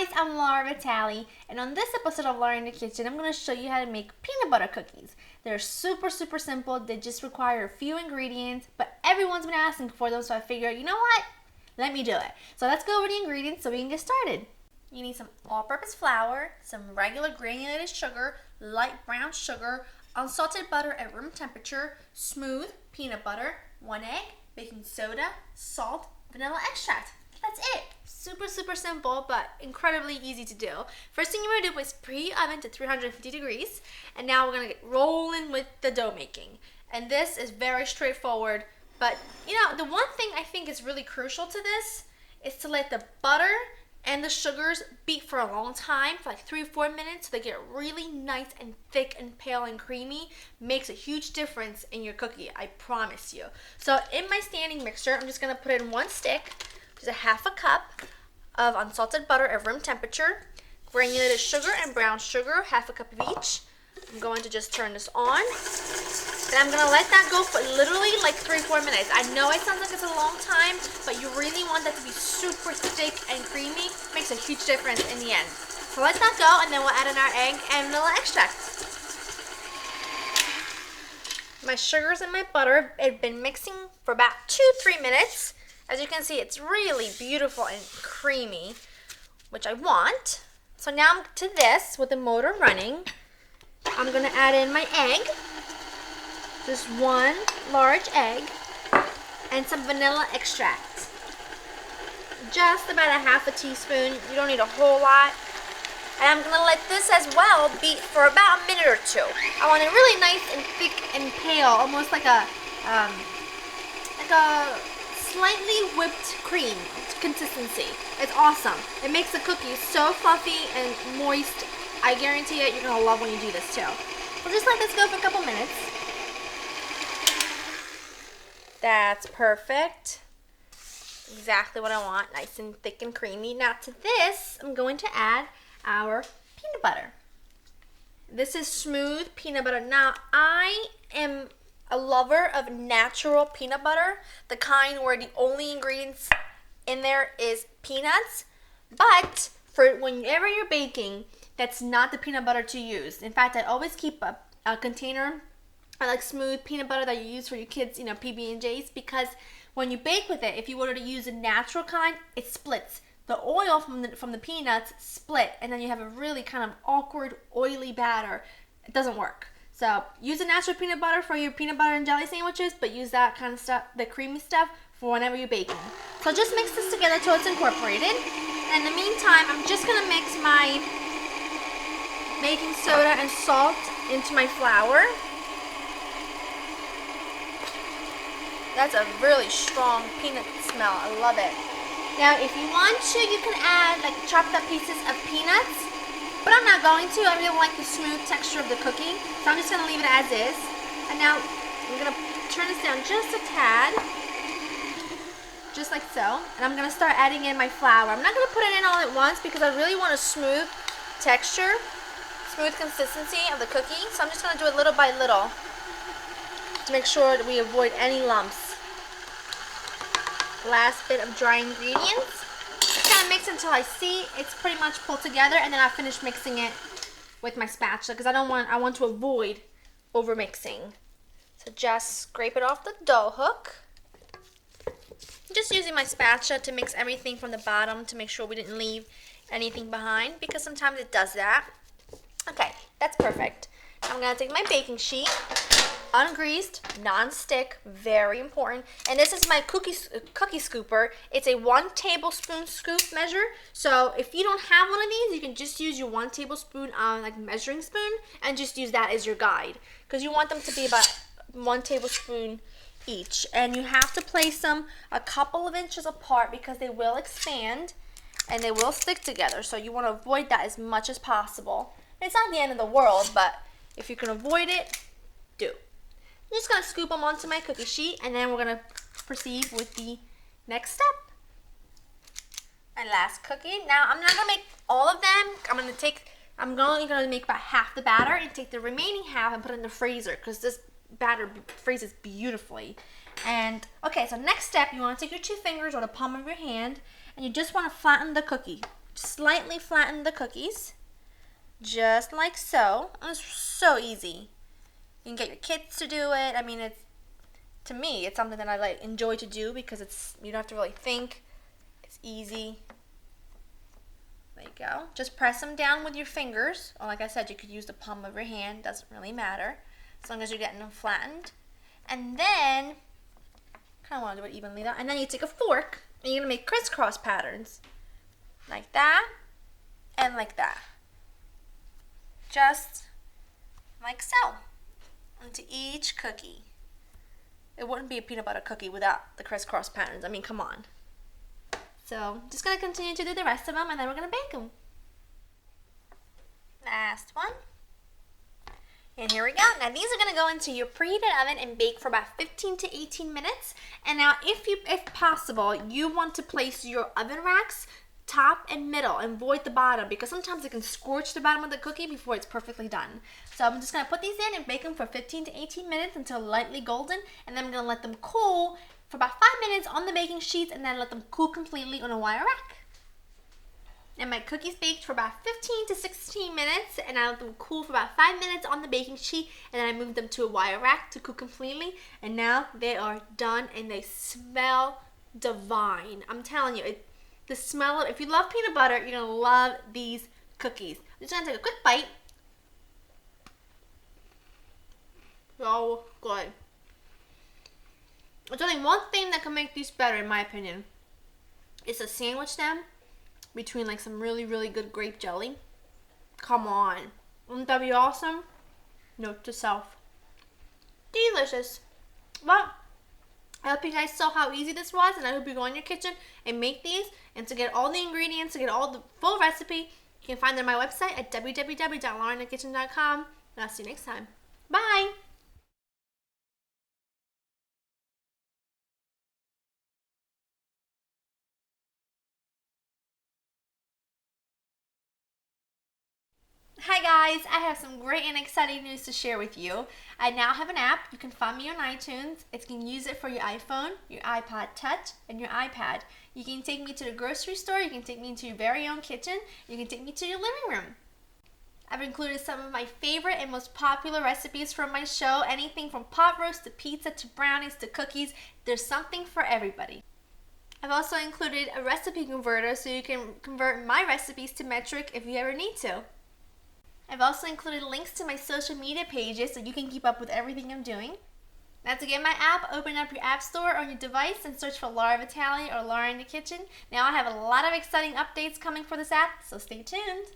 guys, I'm Laura Vitale, and on this episode of Laura in the Kitchen, I'm going to show you how to make peanut butter cookies. They're super simple. They just require a few ingredients, but everyone's been asking for them, so I figured, you know what? Let me do it. So let's go over the ingredients so we can get started. You need some all-purpose flour, some regular granulated sugar, light brown sugar, unsalted butter at room temperature, smooth peanut butter, 1 egg, baking soda, salt, vanilla extract. That's it. Super simple, but incredibly easy to do. First thing you want to do is preheat oven to 350 degrees, and now we're going to get rolling with the dough making. And this is very straightforward, but you know, the one thing I think is really crucial to this is to let the butter and the sugars beat for a long time, for like 3-4 minutes, so they get really nice and thick and pale and creamy. Makes a huge difference in your cookie, I promise you. So in my standing mixer, I'm just going to put in 1 stick, which is a 1/2 cup of unsalted butter at room temperature, granulated sugar and brown sugar, 1/2 cup of each. I'm going to just turn this on, and I'm going to let that go for literally like 3-4 minutes. I know it sounds like it's a long time, but you really want that to be super thick and creamy. Makes a huge difference in the end. So let that go, and then we'll add in our egg and vanilla extract. My sugars and my butter have been mixing for about 2-3 minutes. As you can see, it's really beautiful and creamy, which I want. So now to this, with the motor running, I'm going to add in my egg, just 1 large egg, and some vanilla extract. Just about a 1/2 teaspoon. You don't need a whole lot. And I'm going to let this as well beat for about a minute or 2. I want it really nice and thick and pale, almost like a slightly whipped cream consistency. It's awesome. It makes the cookies so fluffy and moist. I guarantee it, you're going to love when you do this too. We'll just let this go for a couple minutes. That's perfect. Exactly what I want. Nice and thick and creamy. Now to this, I'm going to add our peanut butter. This is smooth peanut butter. Now, I am a lover of natural peanut butter, the kind where the only ingredients in there is peanuts, but for whenever you're baking, that's not the peanut butter to use. In fact, I always keep a container of like smooth peanut butter that you use for your kids, you know, PB&Js, because when you bake with it, if you were to use a natural kind, it splits. The oil from the peanuts split, and then you have a really kind of awkward, oily batter. It doesn't work. So use a natural peanut butter for your peanut butter and jelly sandwiches, but use that kind of stuff, the creamy stuff, for whenever you're baking. So just mix this together till it's incorporated. And in the meantime, I'm just going to mix my baking soda and salt into my flour. That's a really strong peanut smell. I love it. Now, if you want to, you can add like chopped up pieces of peanuts. But I'm not going to. I really like the smooth texture of the cookie, so I'm just going to leave it as is. And now I'm going to turn this down just a tad, just like so. And I'm going to start adding in my flour. I'm not going to put it in all at once because I really want a smooth texture, smooth consistency of the cookie. So I'm just going to do it little by little to make sure that we avoid any lumps. Last bit of dry ingredients. Kind of mix until I see it's pretty much pulled together, and then I finish mixing it with my spatula because I want to avoid over mixing. So just scrape it off the dough hook. Just using my spatula to mix everything from the bottom to make sure we didn't leave anything behind, because sometimes it does that. Okay, that's perfect. I'm going to take my baking sheet, ungreased, non-stick, very important. And this is my cookie scooper. It's a 1 tablespoon scoop measure. So if you don't have one of these, you can just use your 1 tablespoon like measuring spoon and just use that as your guide, because you want them to be about 1 tablespoon each. And you have to place them a couple of inches apart because they will expand and they will stick together. So you want to avoid that as much as possible. It's not the end of the world, but if you can avoid it, do. I'm just going to scoop them onto my cookie sheet, and then we're going to proceed with the next step. My last cookie. Now, I'm not going to make all of them. I'm only going to make about half the batter and take the remaining half and put it in the freezer because this batter freezes beautifully. And, okay, so next step, you want to take your 2 fingers or the palm of your hand, and you just want to flatten the cookie. slightly flatten the cookies, just like so. It's so easy. You can get your kids to do it. I mean, to me, it's something that I enjoy to do because you don't have to really think. It's easy. There you go. Just press them down with your fingers. Or like I said, you could use the palm of your hand. Doesn't really matter. As long as you're getting them flattened. And then, kind of want to do it evenly though. And then you take a fork and you're going to make crisscross patterns. Like that. And like that. Just like so. Onto each cookie. It wouldn't be a peanut butter cookie without the crisscross patterns. I mean, come on. So, just going to continue to do the rest of them, and then we're going to bake them. Last one. And here we go. Now, these are going to go into your preheated oven and bake for about 15 to 18 minutes. And now, if possible, you want to place your oven racks top and middle and avoid the bottom because sometimes it can scorch the bottom of the cookie before it's perfectly done. So I'm just going to put these in and bake them for 15 to 18 minutes until lightly golden, and then I'm going to let them cool for about 5 minutes on the baking sheets and then let them cool completely on a wire rack. And my cookies baked for about 15 to 16 minutes, and I let them cool for about 5 minutes on the baking sheet, and then I moved them to a wire rack to cook completely, and now they are done and they smell divine. I'm telling you, the smell of, if you love peanut butter, you're going to love these cookies. I'm just going to take a quick bite. So good. There's only one thing that can make these better, in my opinion. Is to sandwich them between like some really, really good grape jelly. Come on. Wouldn't that be awesome? Note to self. Delicious. Well, I hope you guys saw how easy this was, and I hope you go in your kitchen and make these. And to get all the ingredients, to get all the full recipe, you can find them on my website at www.laureninthekitchen.com. And I'll see you next time. Bye! Hi guys, I have some great and exciting news to share with you. I now have an app. You can find me on iTunes. You can use it for your iPhone, your iPod Touch, and your iPad. You can take me to the grocery store. You can take me into your very own kitchen. You can take me to your living room. I've included some of my favorite and most popular recipes from my show. Anything from pot roast to pizza to brownies to cookies. There's something for everybody. I've also included a recipe converter so you can convert my recipes to metric if you ever need to. I've also included links to my social media pages so you can keep up with everything I'm doing. Now to get my app, open up your app store on your device and search for Laura Vitale or Laura in the Kitchen. Now I have a lot of exciting updates coming for this app, so stay tuned.